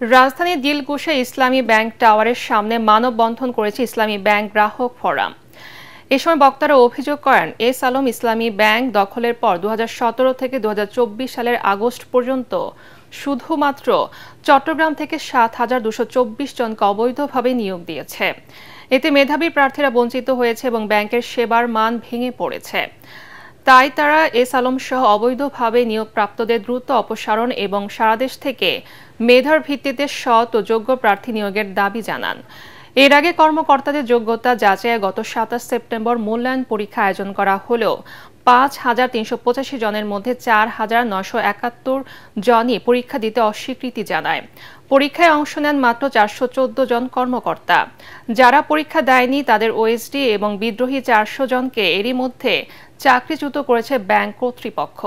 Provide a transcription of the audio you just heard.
রাজধানীর দিলকুশে ইসলামী ব্যাংক টাওয়ারের সামনে মানববন্ধন করেছে ইসলামী ব্যাংক গ্রাহক ফোরাম। এ সময় বক্তারা অভিযোগ করেন, এস আলম ইসলামী ব্যাংক দখলের পর 2017 থেকে 2024 সালের আগস্ট পর্যন্ত শুধুমাত্র চট্টগ্রাম থেকে 7,224 জনকে অবৈধভাবে নিয়োগ দিয়েছে। এতে মেধাবী প্রার্থীরা বঞ্চিত হয়েছে এবং ব্যাংকের সেবার মান ভেঙে পড়েছে। তাই তারা এস আলম সহ অবৈধভাবে নিয়োগপ্রাপ্তদের দ্রুত অপসারণ এবং সারা দেশ থেকে মেধার ভিত্তিতে সৎ ও যোগ্য প্রার্থী নিয়োগের দাবি জানান। এর আগে কর্মকর্তাদের যোগ্যতা যাচাইয়ে গত 27 সেপ্টেম্বর মূল্যায়ন পরীক্ষা আয়োজন করা হলেও 5,385 জনের মধ্যে 4,971 জনই পরীক্ষা দিতে অস্বীকৃতি জানায়। পরীক্ষায় অংশ নেন মাত্র 414 জন কর্মকর্তা। যারা পরীক্ষা দেয়নি তাদের ওএসডি এবং বিদ্রোহী 400 জনকে এরই মধ্যে চাকরিচ্যুত করেছে ব্যাংক কর্তৃপক্ষ।